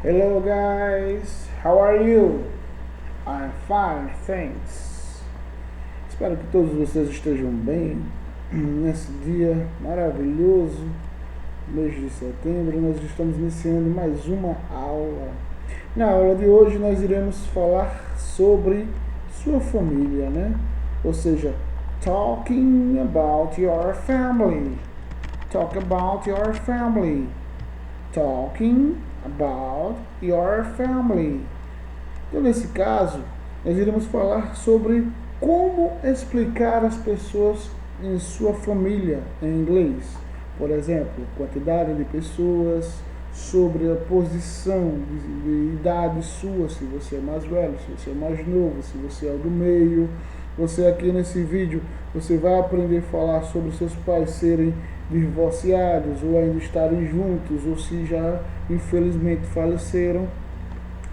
Hello guys, how are you? I'm fine, thanks. Espero que todos vocês estejam bem nesse dia maravilhoso, mês de setembro. Nós estamos iniciando mais uma aula. Na aula de hoje nós iremos falar sobre sua família, né? Ou seja, talking about your family. Talk about your family. Talking about your family. Então, nesse caso, nós iremos falar sobre como explicar as pessoas em sua família em inglês. Por exemplo, quantidade de pessoas, sobre a posição de idade sua, se você é mais velho, se você é mais novo, se você é o do meio. Você aqui nesse vídeo, você vai aprender a falar sobre seus pais serem divorciados ou ainda estarem juntos, ou se já infelizmente faleceram.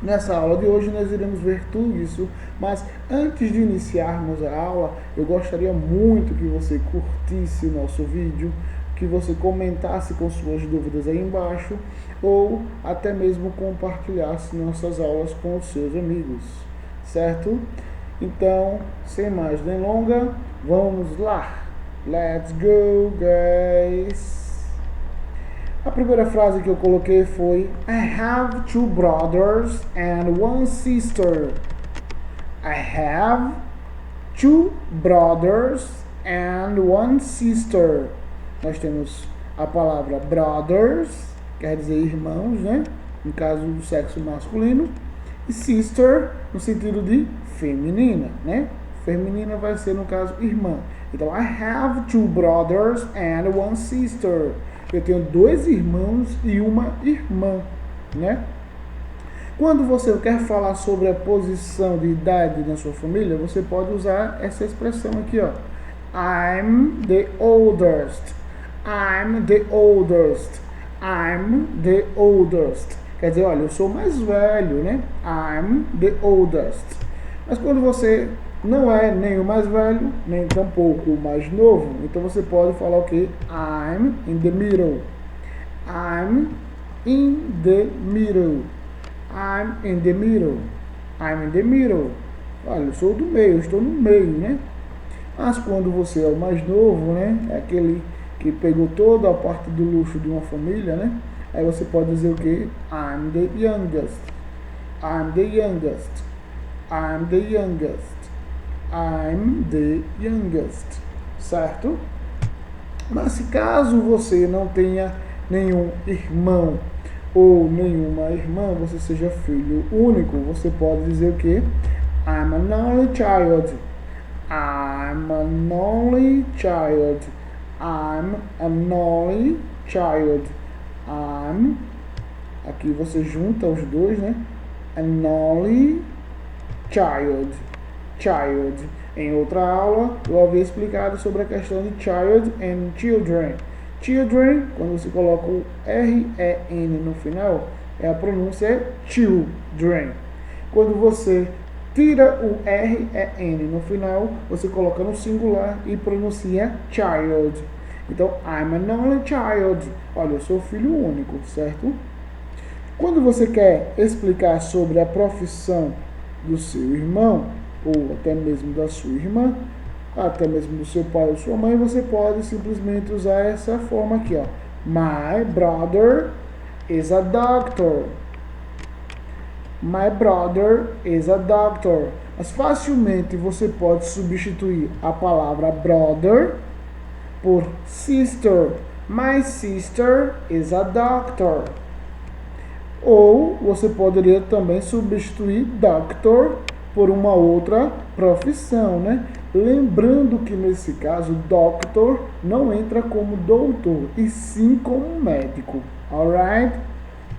Nessa aula de hoje nós iremos ver tudo isso, mas antes de iniciarmos a aula, eu gostaria muito que você curtisse o nosso vídeo, que você comentasse com suas dúvidas aí embaixo, ou até mesmo compartilhasse nossas aulas com os seus amigos, certo? Então, sem mais delongas, vamos lá! Let's go, guys! A primeira frase que eu coloquei foi I have two brothers and one sister. I have two brothers and one sister. Nós temos a palavra brothers, quer dizer irmãos, né? No caso do sexo masculino. E sister, no sentido de feminina, né? Feminina vai ser, no caso, irmã. Então, I have two brothers and one sister. Eu tenho dois irmãos e uma irmã, né? Quando você quer falar sobre a posição de idade na sua família, você pode usar essa expressão aqui, ó. I'm the oldest. I'm the oldest. I'm the oldest. Quer dizer, olha, eu sou mais velho, né? I'm the oldest. Mas quando você não é nem o mais velho, nem tampouco o mais novo, então você pode falar o quê? I'm in the middle. I'm in the middle. I'm in the middle. I'm in the middle. Olha, eu sou do meio, eu estou no meio, né? Mas quando você é o mais novo, né? É aquele que pegou toda a parte do luxo de uma família, né? Aí você pode dizer o quê? I'm the youngest. I'm the youngest. I'm the youngest. I'm the youngest. Certo? Mas se caso você não tenha nenhum irmão ou nenhuma irmã, você seja filho único, você pode dizer o quê? I'm an only child. I'm an only child. I'm an only child. I'm, aqui você junta os dois, né? An only child. Child. Em outra aula, eu havia explicado sobre a questão de child and children. Children, quando você coloca o R-E-N no final, a pronúncia é children. Quando você tira o R-E-N no final, você coloca no singular e pronuncia child. Então, I'm an only child. Olha, eu sou filho único, certo? Quando você quer explicar sobre a profissão do seu irmão, ou até mesmo da sua irmã, até mesmo do seu pai ou sua mãe, você pode simplesmente usar essa forma aqui, ó. My brother is a doctor. My brother is a doctor. Mas facilmente você pode substituir a palavra brother por sister. My sister is a doctor. Ou você poderia também substituir doctor por uma outra profissão, né? Lembrando que nesse caso, doctor não entra como doutor, e sim como médico. Alright?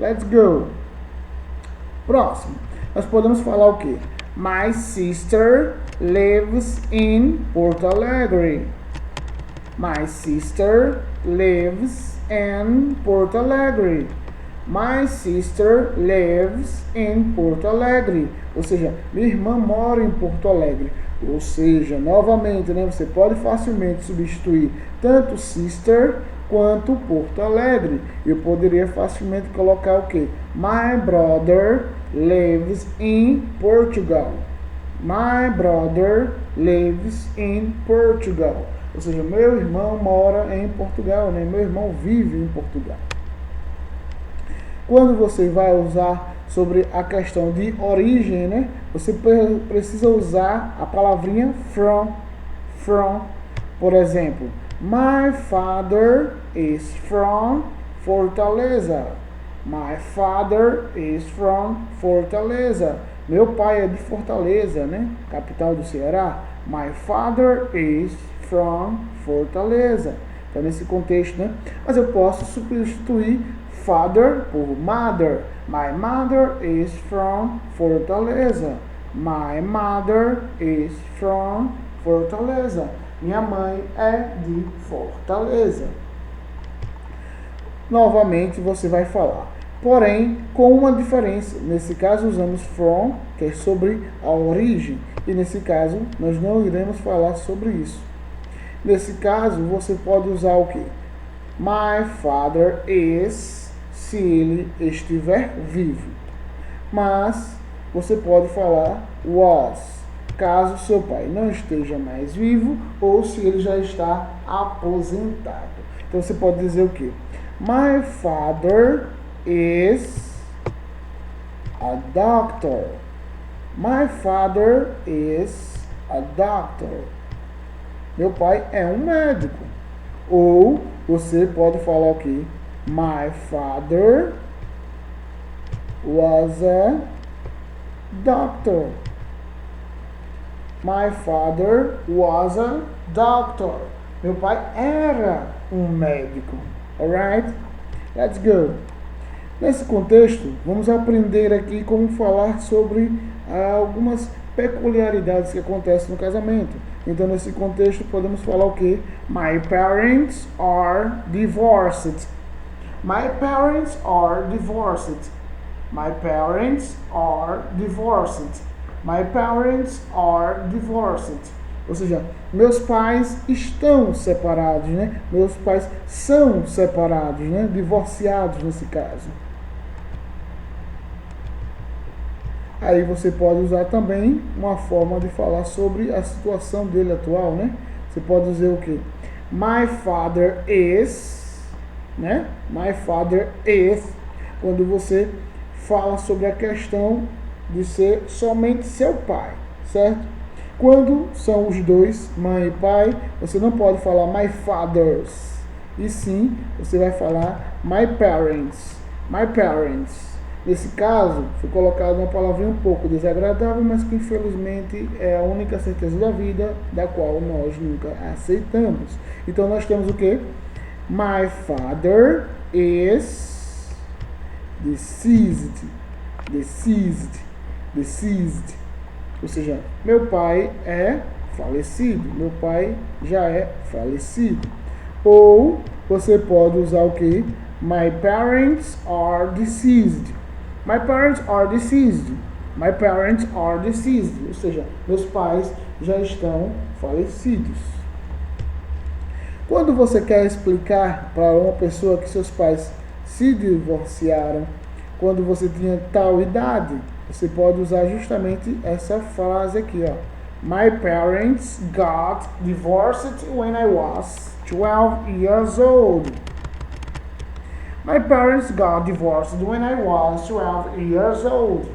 Let's go! Próximo. Nós podemos falar o quê? My sister lives in Porto Alegre. My sister lives in Porto Alegre. My sister lives in Porto Alegre. Ou seja, minha irmã mora em Porto Alegre. Ou seja, novamente, né, você pode facilmente substituir tanto sister quanto Porto Alegre. Eu poderia facilmente colocar o quê? My brother lives in Portugal. My brother lives in Portugal. Ou seja, meu irmão mora em Portugal, né? Meu irmão vive em Portugal. Quando você vai usar sobre a questão de origem, né? Você precisa usar a palavrinha from. Por exemplo, my father is from Fortaleza. My father is from Fortaleza. Meu pai é de Fortaleza, né? Capital do Ceará. My father is from Fortaleza. Então, nesse contexto, né? Mas eu posso substituir father por mother. My mother is from Fortaleza. My mother is from Fortaleza. Minha mãe é de Fortaleza. Novamente você vai falar. Porém, com uma diferença. Nesse caso usamos from, que é sobre a origem. E nesse caso nós não iremos falar sobre isso. Nesse caso você pode usar o que? My father is, se ele estiver vivo. Mas você pode falar was, caso seu pai não esteja mais vivo ou se ele já está aposentado. Então você pode dizer o que? My father is a doctor. My father is a doctor. Meu pai é um médico. Ou você pode falar o que? My father was a doctor. My father was a doctor. Meu pai era um médico. Alright? Let's go. Nesse contexto, vamos aprender aqui como falar sobre algumas peculiaridades que acontecem no casamento. Então, nesse contexto, podemos falar o que? My parents are divorced. My parents are divorced. My parents are divorced. My parents are divorced. Ou seja, meus pais estão separados, né? Meus pais são separados, né? Divorciados nesse caso. Aí você pode usar também uma forma de falar sobre a situação dele atual, né? Você pode dizer o quê? My father is, né? My father is, quando você fala sobre a questão de ser somente seu pai, certo? Quando são os dois, mãe e pai, você não pode falar my fathers, e sim, você vai falar my parents, my parents. Nesse caso, foi colocada uma palavrinha um pouco desagradável, mas que infelizmente é a única certeza da vida, da qual nós nunca aceitamos. Então nós temos o que? My father is deceased, deceased, deceased. Ou seja, meu pai é falecido, meu pai já é falecido. Ou você pode usar o que? My parents are deceased. My parents are deceased. My parents are deceased. Ou seja, meus pais já estão falecidos. Quando você quer explicar para uma pessoa que seus pais se divorciaram, quando você tinha tal idade, você pode usar justamente essa frase aqui, ó. My parents got divorced when I was 12 years old. My parents got divorced when I was 12 years old.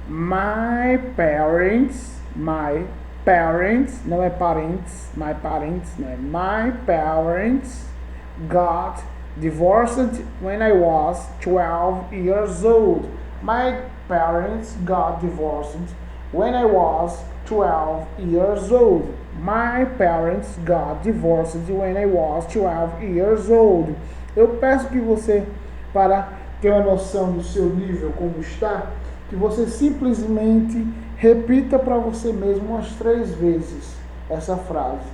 My parents, não é parents, my parents, não é my parents got divorced when I was 12 years old. My parents got divorced when I was 12 years old. My parents got divorced when I was 12 years old. Eu peço que você, para ter uma noção do seu nível como está, que você simplesmente repita para você mesmo umas 3 vezes essa frase,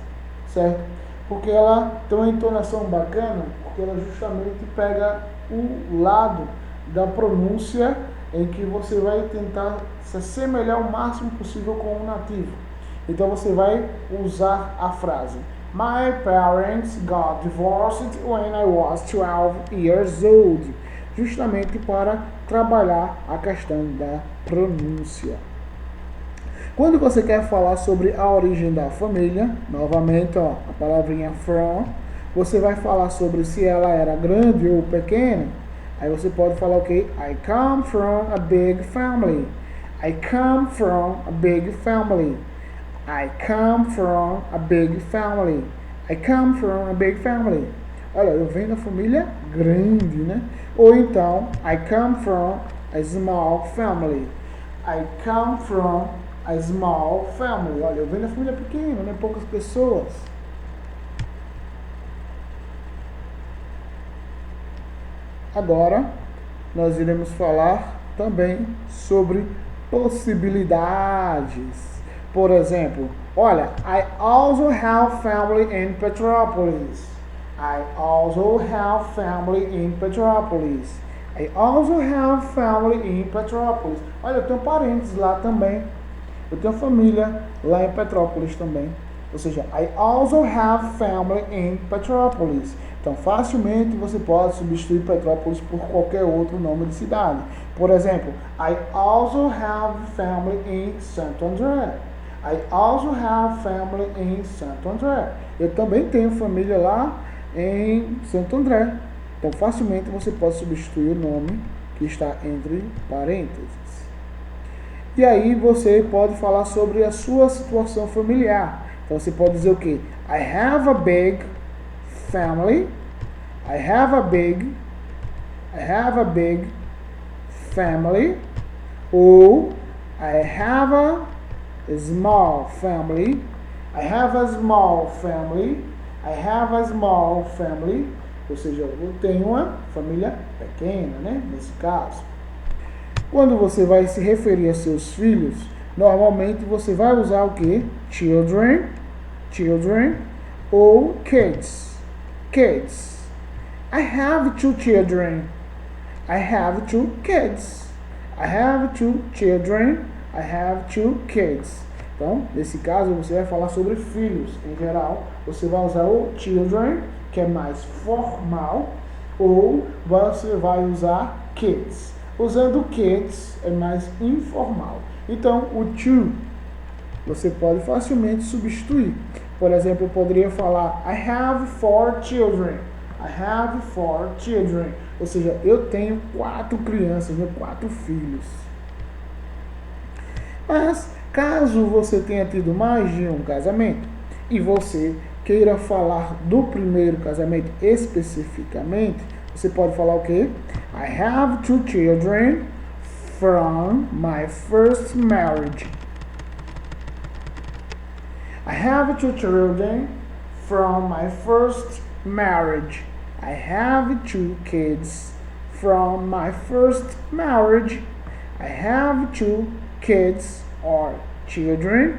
certo? Porque ela tem uma entonação bacana, porque ela justamente pega o lado da pronúncia em que você vai tentar se assemelhar o máximo possível com o nativo. Então você vai usar a frase My parents got divorced when I was 12 years old. Justamente para trabalhar a questão da pronúncia. Quando você quer falar sobre a origem da família, novamente, ó, a palavrinha from, você vai falar sobre se ela era grande ou pequena. Aí você pode falar o quê? I come from a big family. I come from a big family. I come from a big family. I come from a big family. Olha, eu venho da família grande, né? Ou então, I come from a small family. I come from a small family. Olha, eu venho da família pequena, né? Poucas pessoas. Agora, nós iremos falar também sobre possibilidades. Por exemplo, olha, I also have family in Petropolis. I also have family in Petropolis. I also have family in Petropolis. Olha, eu tenho parentes lá também. Eu tenho família lá em Petrópolis também. Ou seja, I also have family in Petropolis. Então, facilmente você pode substituir Petrópolis por qualquer outro nome de cidade. Por exemplo, I also have family in Santo André. I also have family in Santo André. Eu também tenho família lá em Santo André. Então, facilmente você pode substituir o nome que está entre parênteses. E aí você pode falar sobre a sua situação familiar. Então, você pode dizer o quê? I have a big family. I have a big family. Ou I have a small family. I have a small family. I have a small family. Ou seja, eu tenho uma família pequena, né? Nesse caso. Quando você vai se referir a seus filhos, normalmente você vai usar o quê? Children, children, ou kids, kids. I have 2 children. I have 2 kids. I have 2 children. I have 2 kids. Então, nesse caso, você vai falar sobre filhos. Em geral, você vai usar o children, que é mais formal, ou você vai usar kids. Usando kids é mais informal. Então, o to você pode facilmente substituir. Por exemplo, eu poderia falar I have 4 children. I have 4 children. Ou seja, eu tenho 4 crianças, 4 filhos. Mas, caso você tenha tido mais de um casamento e você queira falar do primeiro casamento especificamente, você pode falar o quê? I have 2 children from my first marriage. I have 2 children from my first marriage. I have 2 kids from my first marriage. I have 2 kids or children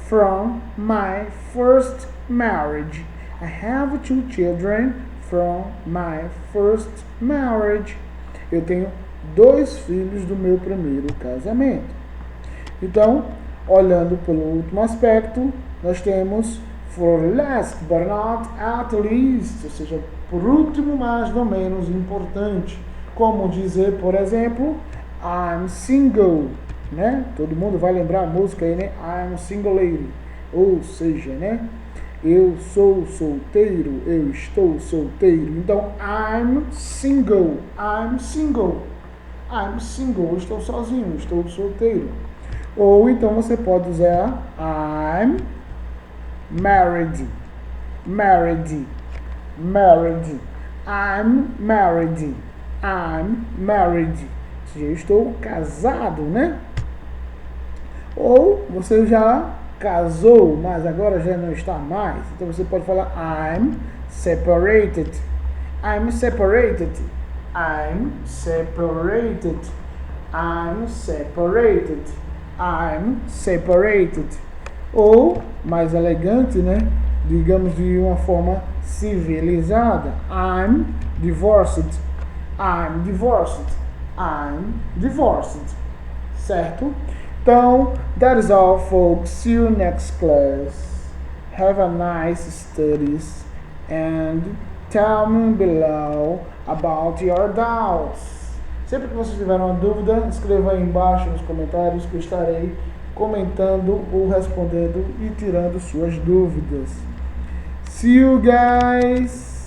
from my first marriage. I have 2 children from my first marriage. Eu tenho 2 filhos do meu primeiro casamento. Então, olhando pelo último aspecto, nós temos for last but not at least, ou seja, por último, mas não menos importante. Como dizer, por exemplo, I'm single, né? Todo mundo vai lembrar a música aí, né? I'm single lady. Ou seja, né? Eu sou solteiro, eu estou solteiro. Então, I'm single, I'm single. I'm single, eu estou sozinho, estou solteiro. Ou então você pode usar I'm married, married, married. I'm married, I'm married. Ou seja, eu estou casado, né? Ou você já casou, mas agora já não está mais. Então você pode falar I'm separated. I'm separated. I'm separated. I'm separated. I'm separated. Ou, mais elegante, né? Digamos de uma forma civilizada. I'm divorced. I'm divorced. I'm divorced. Certo? Então, that is all, folks. See you next class. have a nice studies and tell me below about your doubts. Sempre que vocês tiverem uma dúvida, escreva aí embaixo nos comentários que eu estarei comentando ou respondendo e tirando suas dúvidas. See you guys!